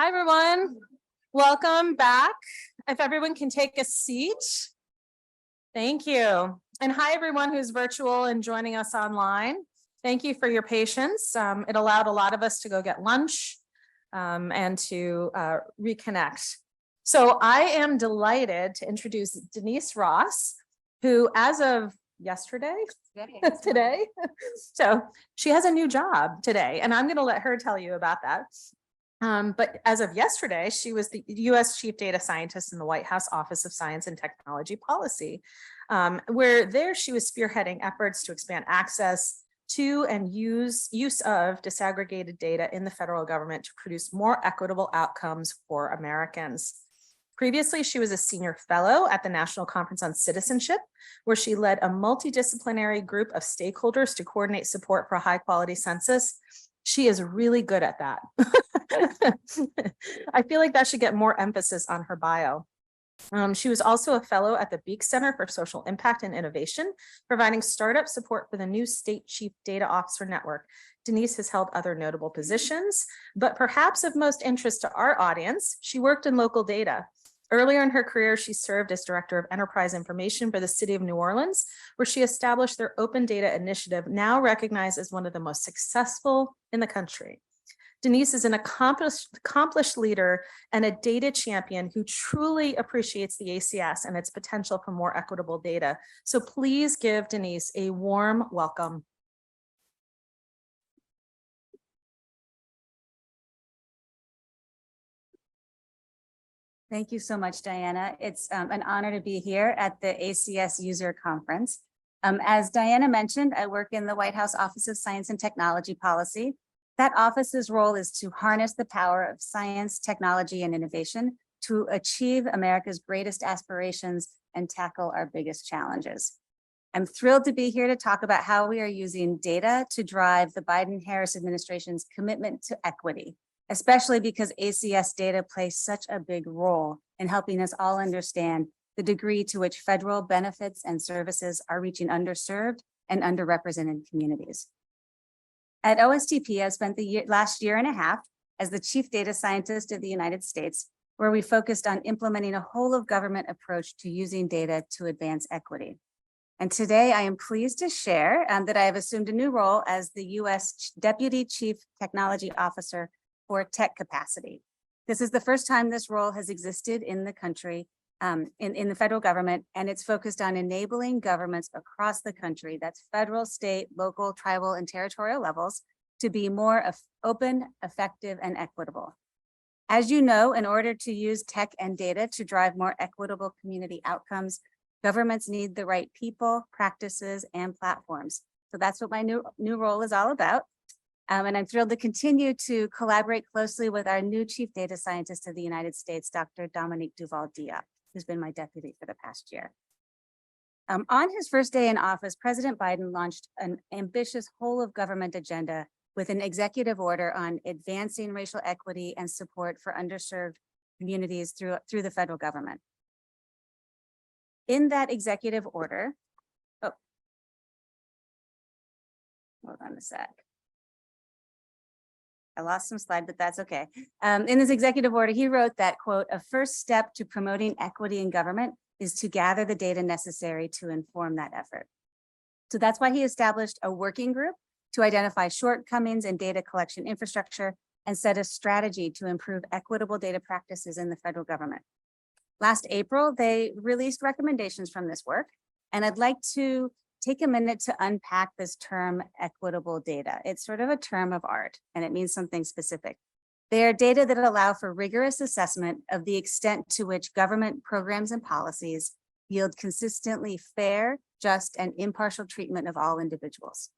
Hi, everyone. Welcome back. If everyone can take a seat. Thank you. And hi, everyone who's virtual and joining us online. Thank you for your patience. It allowed a lot of us to go get lunch and to reconnect. So I am delighted to introduce Denise Ross, who as of yesterday, today, so she has a new job today, and I'm going to let her tell you about that. But as of yesterday, she was the U.S. Chief Data Scientist in the White House Office of Science and Technology Policy, where there she was spearheading efforts to expand access to and use of disaggregated data in the federal government to produce more equitable outcomes for Americans. Previously, she was a senior fellow at the National Conference on Citizenship, where she led a multidisciplinary group of stakeholders to coordinate support for a high-quality census. She is really good at that. I feel like that should get more emphasis on her bio. She was also a fellow at the Beek Center for Social Impact and Innovation, providing startup support for the new State Chief Data Officer Network. Denise has held other notable positions, but perhaps of most interest to our audience, she worked in local data. Earlier in her career, she served as Director of Enterprise Information for the City of New Orleans, where she established their Open Data Initiative, now recognized as one of the most successful in the country. Denise is an accomplished leader and a data champion who truly appreciates the ACS and its potential for more equitable data. So please give Denise a warm welcome. Thank you so much, Diana. It's an honor to be here at the ACS User Conference. As Diana mentioned, I work in the White House Office of Science and Technology Policy. That office's role is to harness the power of science, technology, and innovation to achieve America's greatest aspirations and tackle our biggest challenges. I'm thrilled to be here to talk about how we are using data to drive the Biden-Harris administration's commitment to equity, especially because ACS data plays such a big role in helping us all understand the degree to which federal benefits and services are reaching underserved and underrepresented communities. At OSTP, I've spent the last year and a half as the Chief Data Scientist of the United States, where we focused on implementing a whole of government approach to using data to advance equity. And today I am pleased to share that I have assumed a new role as the U.S. Deputy Chief Technology Officer for tech capacity. This is the first time this role has existed in the country, in the federal government, and it's focused on enabling governments across the country, that's federal, state, local, tribal, and territorial levels, to be more open, effective, and equitable. As you know, in order to use tech and data to drive more equitable community outcomes, governments need the right people, practices, and platforms. So that's what my new role is all about. And I'm thrilled to continue to collaborate closely with our new Chief Data Scientist of the United States, Dr. Dominique Duval-Diop, who's been my deputy for the past year. On his first day in office, President Biden launched an ambitious whole of government agenda with an executive order on advancing racial equity and support for underserved communities through the federal government. In that executive order, hold on a sec. I lost some slide, but that's okay. In this executive order, he wrote that, quote, "A first step to promoting equity in government is to gather the data necessary to inform that effort." So that's why he established a working group to identify shortcomings in data collection infrastructure and set a strategy to improve equitable data practices in the federal government. Last April, they released recommendations from this work, and I'd like to take a minute to unpack this term equitable data. It's sort of a term of art, and it means something specific. They are data that allow for rigorous assessment of the extent to which government programs and policies yield consistently fair, just, and impartial treatment of all individuals.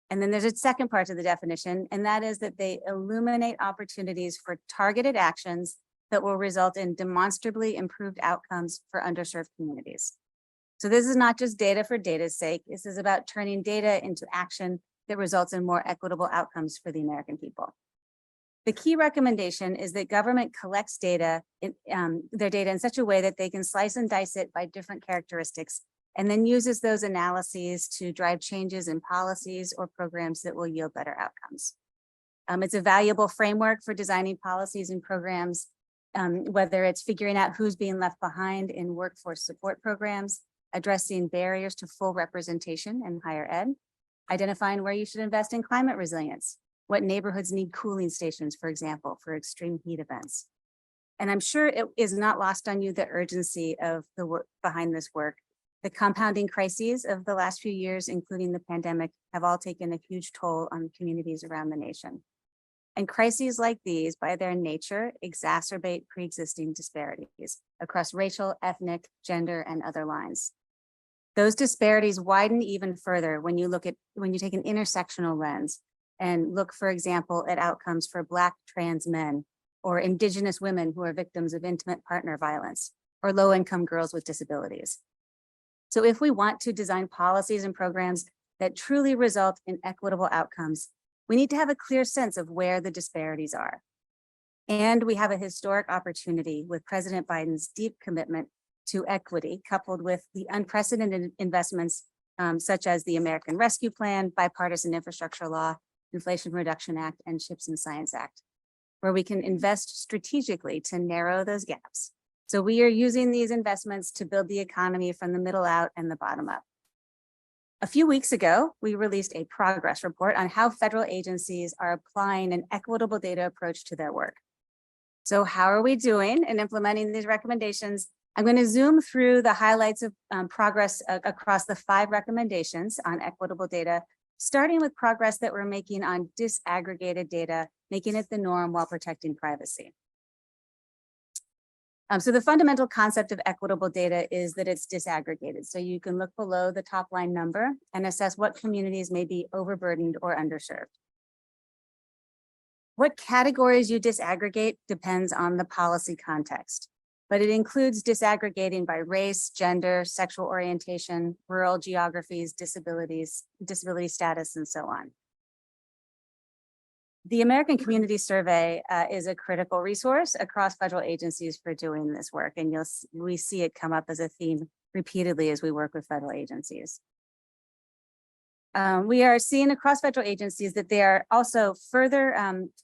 And then there's a second part to the definition, and that is that they illuminate opportunities for targeted actions that will result in demonstrably improved outcomes for underserved communities. So this is not just data for data's sake. This is about turning data into action that results in more equitable outcomes for the American people. The key recommendation is that government collects data, their data in such a way that they can slice and dice it by different characteristics, and then uses those analyses to drive changes in policies or programs that will yield better outcomes. It's a valuable framework for designing policies and programs, whether it's figuring out who's being left behind in workforce support programs, addressing barriers to full representation in higher ed, identifying where you should invest in climate resilience, what neighborhoods need cooling stations, for example, for extreme heat events. And I'm sure it is not lost on you the urgency of the work behind this work. The compounding crises of the last few years, including the pandemic, have all taken a huge toll on communities around the nation. And crises like these, by their nature, exacerbate pre-existing disparities across racial, ethnic, gender, and other lines. Those disparities widen even further when you take an intersectional lens and look, for example, at outcomes for Black trans men or Indigenous women who are victims of intimate partner violence or low-income girls with disabilities. So if we want to design policies and programs that truly result in equitable outcomes, we need to have a clear sense of where the disparities are. And we have a historic opportunity with President Biden's deep commitment to equity, coupled with the unprecedented investments such as the American Rescue Plan, Bipartisan Infrastructure Law, Inflation Reduction Act, and CHIPS and Science Act, where we can invest strategically to narrow those gaps. So we are using these investments to build the economy from the middle out and the bottom up. A few weeks ago, we released a progress report on how federal agencies are applying an equitable data approach to their work. So how are we doing in implementing these recommendations? I'm going to zoom through the highlights of progress across the 5 recommendations on equitable data, starting with progress that we're making on disaggregated data, making it the norm while protecting privacy. So the fundamental concept of equitable data is that it's disaggregated. So you can look below the top line number and assess what communities may be overburdened or underserved. What categories you disaggregate depends on the policy context, but it includes disaggregating by race, gender, sexual orientation, rural geographies, disabilities, disability status, and so on. The American Community Survey is a critical resource across federal agencies for doing this work, and we see it come up as a theme repeatedly as we work with federal agencies. We are seeing across federal agencies that they are also further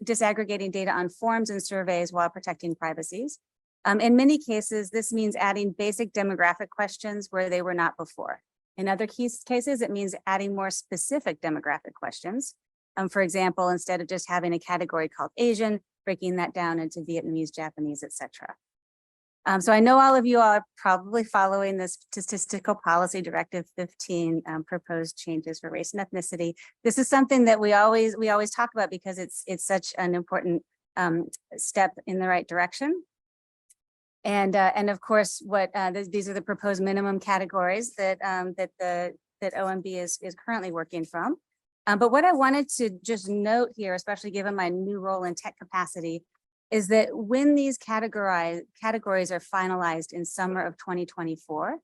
disaggregating data on forms and surveys while protecting privacies. In many cases, this means adding basic demographic questions where they were not before. In other cases, it means adding more specific demographic questions. For example, instead of just having a category called Asian, breaking that down into Vietnamese, Japanese, etc. So I know all of you are probably following this Statistical Policy Directive 15 proposed changes for race and ethnicity. This is something that we always talk about because it's such an important step in the right direction. And of course, these are the proposed minimum categories that OMB is currently working from. But what I wanted to just note here, especially given my new role in tech capacity, is that when these categories are finalized in summer of 2024,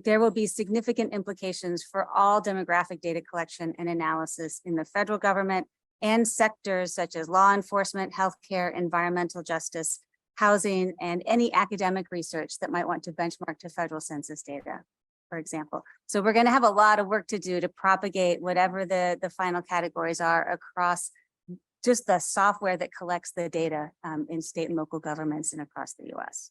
there will be significant implications for all demographic data collection and analysis in the federal government and sectors such as law enforcement, healthcare, environmental justice, housing, and any academic research that might want to benchmark to federal census data, for example. So we're going to have a lot of work to do to propagate whatever the final categories are across just the software that collects the data in state and local governments and across the US.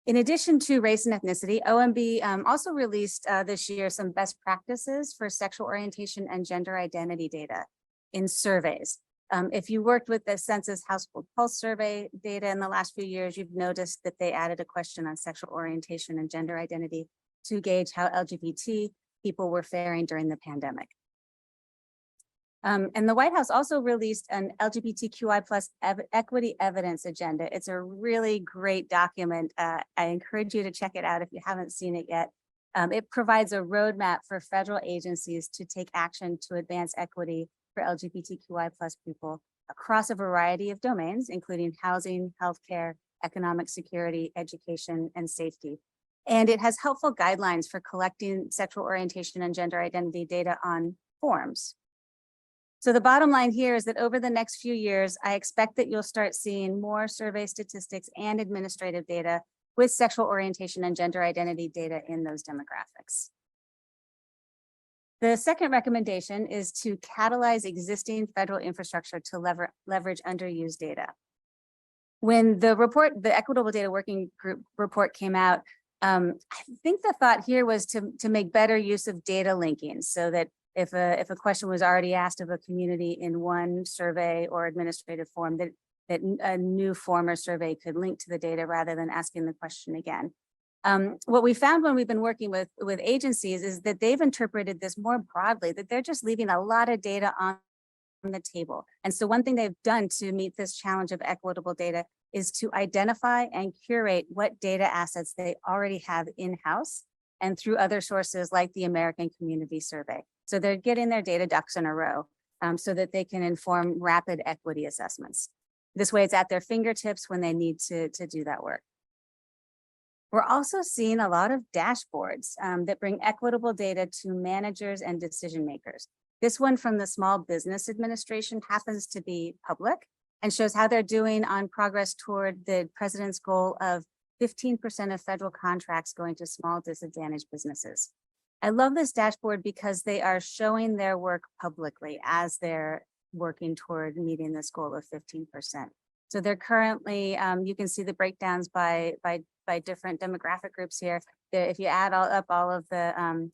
In addition to race and ethnicity, OMB also released this year some best practices for sexual orientation and gender identity data in surveys. If you worked with the Census Household Pulse Survey data in the last few years, you've noticed that they added a question on sexual orientation and gender identity to gauge how LGBT people were faring during the pandemic. And the White House also released an LGBTQI plus equity evidence agenda. It's a really great document. I encourage you to check it out if you haven't seen it yet. It provides a roadmap for federal agencies to take action to advance equity for LGBTQI plus people across a variety of domains, including housing, healthcare, economic security, education, and safety. And it has helpful guidelines for collecting sexual orientation and gender identity data on forms. So the bottom line here is that over the next few years, I expect that you'll start seeing more survey statistics and administrative data with sexual orientation and gender identity data in those demographics. The second recommendation is to catalyze existing federal infrastructure to leverage underused data. When the Equitable Data Working Group report came out, I think the thought here was to make better use of data linking so that if a question was already asked of a community in one survey or administrative form, that a new form or survey could link to the data rather than asking the question again. What we found when we've been working with agencies is that they've interpreted this more broadly, that they're just leaving a lot of data on the table. And so one thing they've done to meet this challenge of equitable data is to identify and curate what data assets they already have in-house and through other sources like the American Community Survey. So they're getting their data ducks in a row so that they can inform rapid equity assessments. This way it's at their fingertips when they need to do that work. We're also seeing a lot of dashboards that bring equitable data to managers and decision makers. This one from the Small Business Administration happens to be public and shows how they're doing on progress toward the president's goal of 15% of federal contracts going to small disadvantaged businesses. I love this dashboard because they are showing their work publicly as they're working toward meeting this goal of 15%. So they're currently, you can see the breakdowns by different demographic groups here. If you add up all of the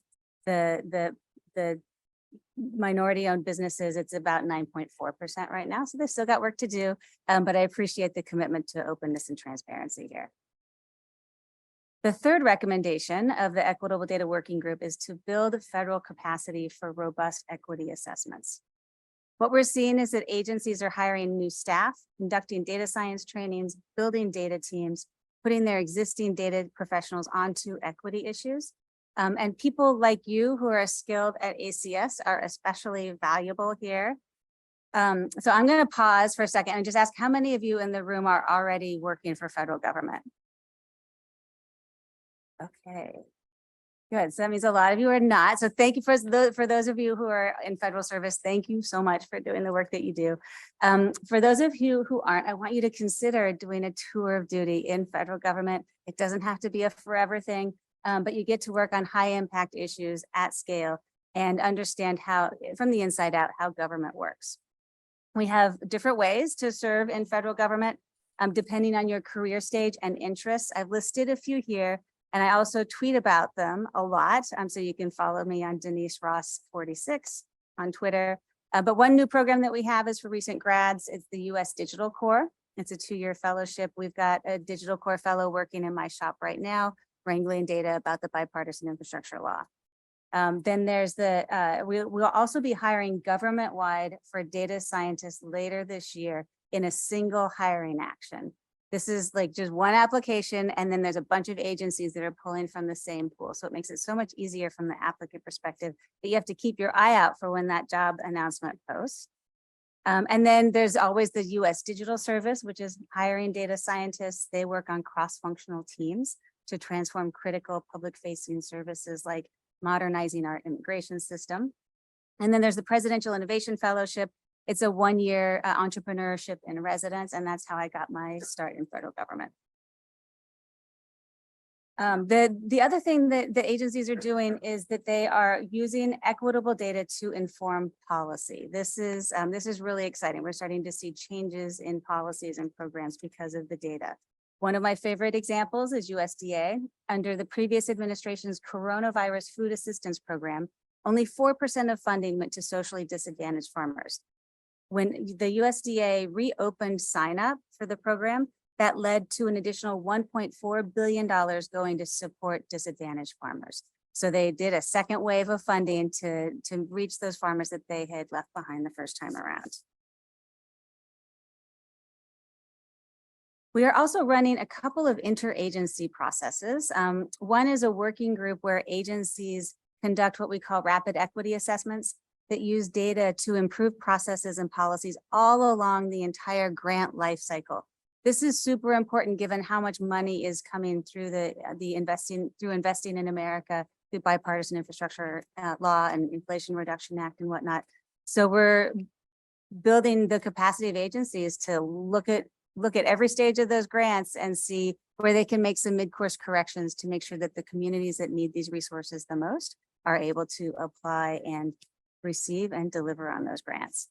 minority-owned businesses, it's about 9.4% right now. So they've still got work to do, but I appreciate the commitment to openness and transparency here. The third recommendation of the Equitable Data Working Group is to build federal capacity for robust equity assessments. What we're seeing is that agencies are hiring new staff, conducting data science trainings, building data teams, putting their existing data professionals onto equity issues. And people like you who are skilled at ACS are especially valuable here. So I'm going to pause for a second and just ask how many of you in the room are already working for federal government? Okay, good. So that means a lot of you are not. So thank you for those of you who are in federal service. Thank you so much for doing the work that you do. For those of you who aren't, I want you to consider doing a tour of duty in federal government. It doesn't have to be a forever thing, but you get to work on high impact issues at scale and understand how, from the inside out, how government works. We have different ways to serve in federal government, depending on your career stage and interests. I've listed a few here. And I also tweet about them a lot. So you can follow me on Denise Ross 46 on Twitter. But one new program that we have is for recent grads. It's the US Digital Corps. It's a 2-year fellowship. We've got a Digital Corps fellow working in my shop right now, wrangling data about the bipartisan infrastructure law. Then there's we'll also be hiring government-wide for data scientists later this year in a single hiring action. This is like just one application, and then there's a bunch of agencies that are pulling from the same pool. So it makes it so much easier from the applicant perspective, but you have to keep your eye out for when that job announcement posts. And then there's always the US Digital Service, which is hiring data scientists. They work on cross-functional teams to transform critical public-facing services like modernizing our immigration system. And then there's the Presidential Innovation Fellowship. It's a 1-year entrepreneurship in residence, and that's how I got my start in federal government. The other thing that the agencies are doing is that they are using equitable data to inform policy. This is really exciting. We're starting to see changes in policies and programs because of the data. One of my favorite examples is USDA. Under the previous administration's coronavirus food assistance program, only 4% of funding went to socially disadvantaged farmers. When the USDA reopened sign up for the program, that led to an additional $1.4 billion going to support disadvantaged farmers. So they did a second wave of funding to reach those farmers that they had left behind the first time around. We are also running a couple of interagency processes. One is a working group where agencies conduct what we call rapid equity assessments that use data to improve processes and policies all along the entire grant life cycle. This is super important given how much money is coming through investing in America through bipartisan infrastructure law and Inflation Reduction Act and whatnot. So we're building the capacity of agencies to look at every stage of those grants and see where they can make some mid-course corrections to make sure that the communities that need these resources the most are able to apply and receive and deliver on those grants.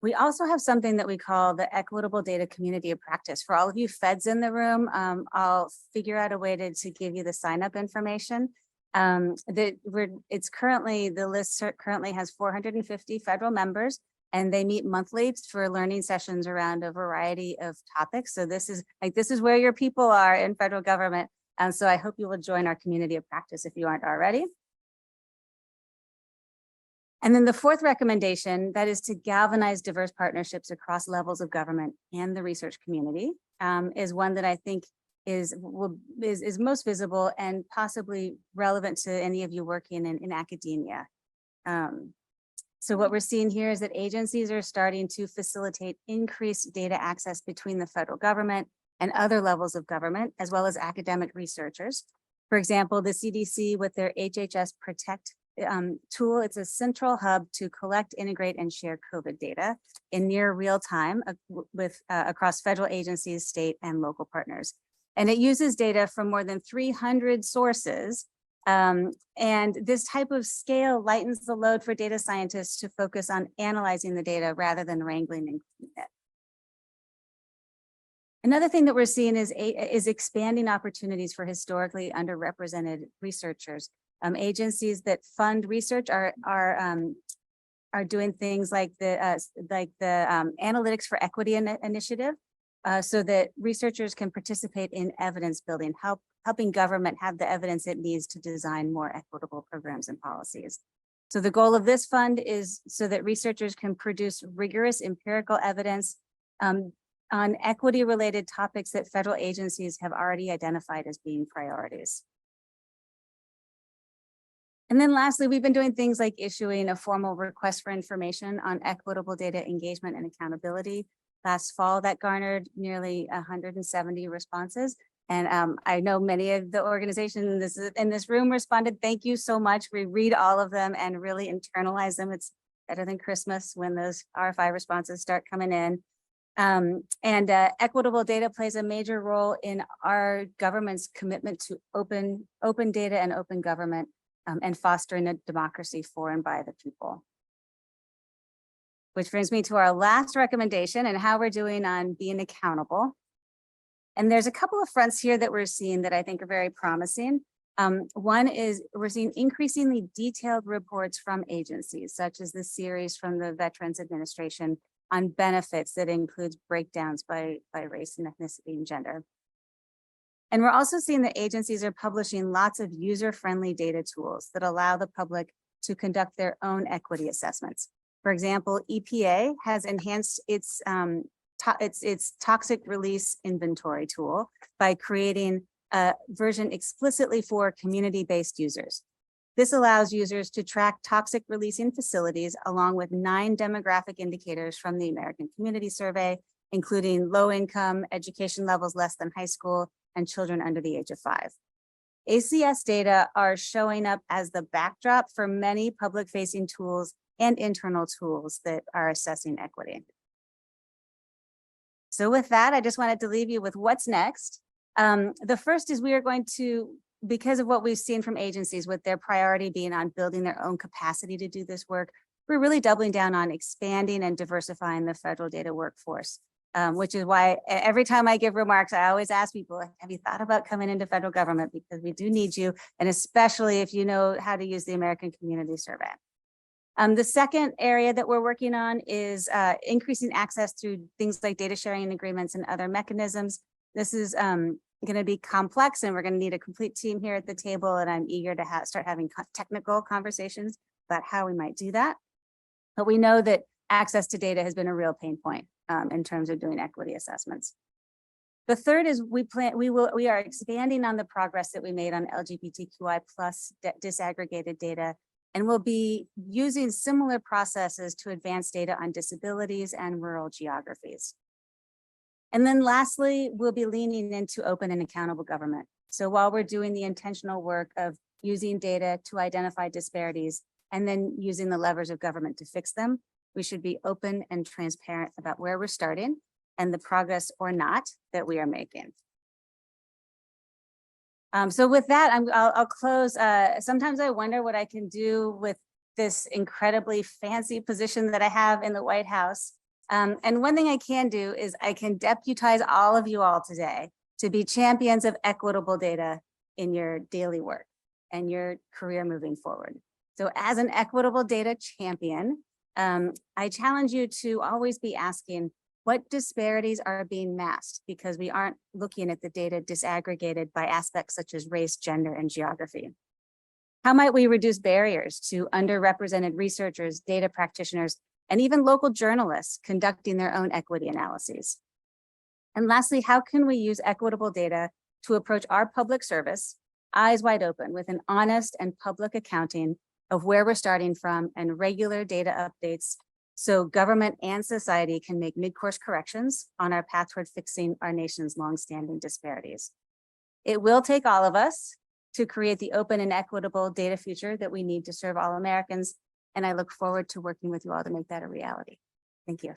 We also have something that we call the Equitable Data Community of Practice. For all of you feds in the room, I'll figure out a way to give you the sign up information. It's currently, the list currently has 450 federal members, and they meet monthly for learning sessions around a variety of topics. So this is where your people are in federal government. And so I hope you will join our community of practice if you aren't already. And then the fourth recommendation, that is to galvanize diverse partnerships across levels of government and the research community, is one that I think is most visible and possibly relevant to any of you working in academia. So what we're seeing here is that agencies are starting to facilitate increased data access between the federal government and other levels of government, as well as academic researchers. For example, the CDC with their HHS Protect tool, it's a central hub to collect, integrate, and share COVID data in near real time across federal agencies, state, and local partners. And it uses data from more than 300 sources. And this type of scale lightens the load for data scientists to focus on analyzing the data rather than wrangling and cleaning it. Another thing that we're seeing is expanding opportunities for historically underrepresented researchers. Agencies that fund research are doing things like the Analytics for Equity initiative, so that researchers can participate in evidence building, helping government have the evidence it needs to design more equitable programs and policies. So the goal of this fund is so that researchers can produce rigorous empirical evidence on equity-related topics that federal agencies have already identified as being priorities. And then lastly, we've been doing things like issuing a formal request for information on equitable data engagement and accountability. Last fall, that garnered nearly 170 responses. And I know many of the organizations in this room responded, thank you so much. We read all of them and really internalize them. It's better than Christmas when those RFI responses start coming in. Equitable data plays a major role in our government's commitment to open data and open government, and fostering a democracy for and by the people. Which brings me to our last recommendation and how we're doing on being accountable. And there's a couple of fronts here that we're seeing that I think are very promising. One is we're seeing increasingly detailed reports from agencies, such as the series from the Veterans Administration on benefits that includes breakdowns by race and ethnicity and gender. And we're also seeing that agencies are publishing lots of user-friendly data tools that allow the public to conduct their own equity assessments. For example, EPA has enhanced its toxic release inventory tool by creating a version explicitly for community-based users. This allows users to track toxic releasing facilities along with 9 demographic indicators from the American Community Survey, including low income, education levels less than high school, and children under the age of 5. ACS data are showing up as the backdrop for many public-facing tools and internal tools that are assessing equity. So with that, I just wanted to leave you with what's next. The first is we are going to, because of what we've seen from agencies with their priority being on building their own capacity to do this work, we're really doubling down on expanding and diversifying the federal data workforce. Which is why every time I give remarks, I always ask people, have you thought about coming into federal government? Because we do need you, and especially if you know how to use the American Community Survey. The second area that we're working on is increasing access through things like data sharing agreements and other mechanisms. This is going to be complex, and we're going to need a complete team here at the table, and I'm eager to start having technical conversations about how we might do that. But we know that access to data has been a real pain point in terms of doing equity assessments. The third is we are expanding on the progress that we made on LGBTQI+ disaggregated data, and we'll be using similar processes to advance data on disabilities and rural geographies. And then lastly, we'll be leaning into open and accountable government. So while we're doing the intentional work of using data to identify disparities and then using the levers of government to fix them, we should be open and transparent about where we're starting and the progress or not that we are making. So with that, I'll close. Sometimes I wonder what I can do with this incredibly fancy position that I have in the White House. And one thing I can do is I can deputize all of you all today to be champions of equitable data in your daily work and your career moving forward. So as an equitable data champion, I challenge you to always be asking, what disparities are being masked because we aren't looking at the data disaggregated by aspects such as race, gender, and geography? How might we reduce barriers to underrepresented researchers, data practitioners, and even local journalists conducting their own equity analyses? And lastly, how can we use equitable data to approach our public service, eyes wide open, with an honest and public accounting of where we're starting from and regular data updates so government and society can make mid-course corrections on our path toward fixing our nation's longstanding disparities? It will take all of us to create the open and equitable data future that we need to serve all Americans, and I look forward to working with you all to make that a reality. Thank you.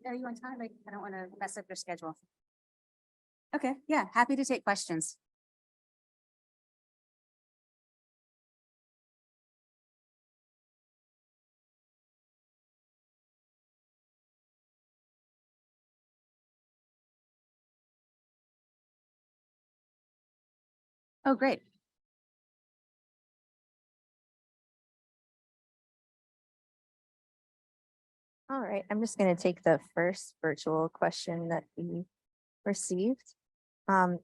Are you on time? I don't want to mess up your schedule. Okay, yeah, happy to take questions. Oh, great. All right, I'm just going to take the first virtual question that we received.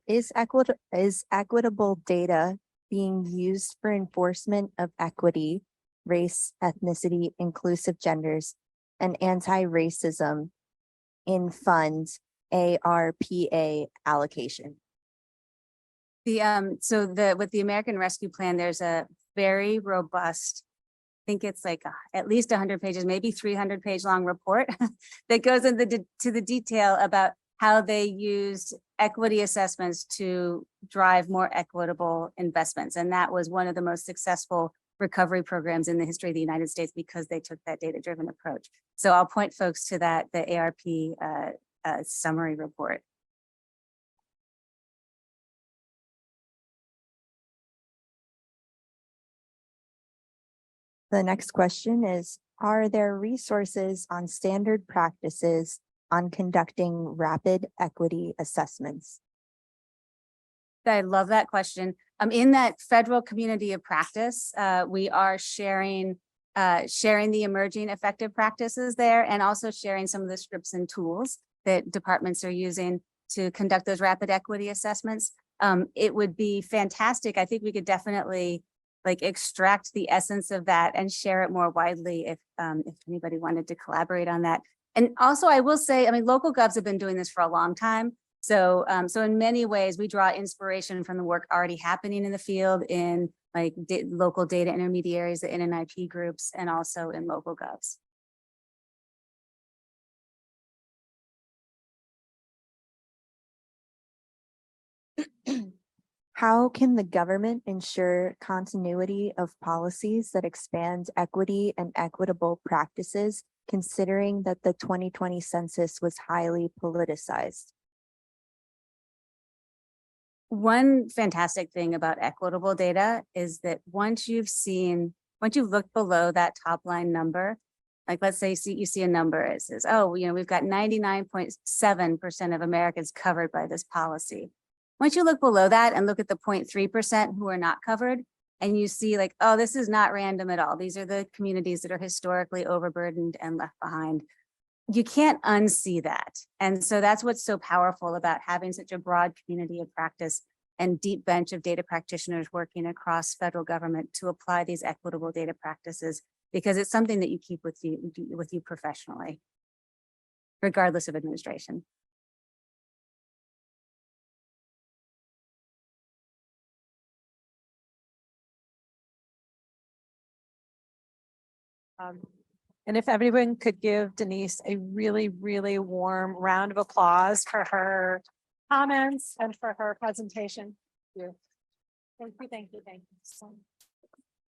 Is equitable data being used for enforcement of equity, race, ethnicity, inclusive genders, and anti-racism in fund ARPA allocation? With the American Rescue Plan, there's a very robust, I think it's like at least 100 pages, maybe 300-page long report that goes into the detail about how they used equity assessments to drive more equitable investments. And that was one of the most successful recovery programs in the history of the United States because they took that data-driven approach. So I'll point folks to that, the ARP summary report. The next question is, are there resources on standard practices on conducting rapid equity assessments? I love that question. In that federal community of practice, we are sharing the emerging effective practices there and also sharing some of the scripts and tools that departments are using to conduct those rapid equity assessments. It would be fantastic. I think we could definitely extract the essence of that and share it more widely if anybody wanted to collaborate on that. And also I will say, I mean, local govs have been doing this for a long time. So in many ways, we draw inspiration from the work already happening in the field in local data intermediaries, the NNIP groups, and also in local govs. How can the government ensure continuity of policies that expand equity and equitable practices, considering that the 2020 census was highly politicized? One fantastic thing about equitable data is that once you've looked below that top line number, like let's say you see a number, it says, oh, we've got 99.7% of Americans covered by this policy. Once you look below that and look at the 0.3% who are not covered, and you see oh, this is not random at all. These are the communities that are historically overburdened and left behind. You can't unsee that. And so that's what's so powerful about having such a broad community of practice and deep bench of data practitioners working across federal government to apply these equitable data practices, because it's something that you keep with you professionally, regardless of administration. And if everyone could give Denise a really, really warm round of applause for her comments and for her presentation. Thank you. Thank you, thank you, thank you.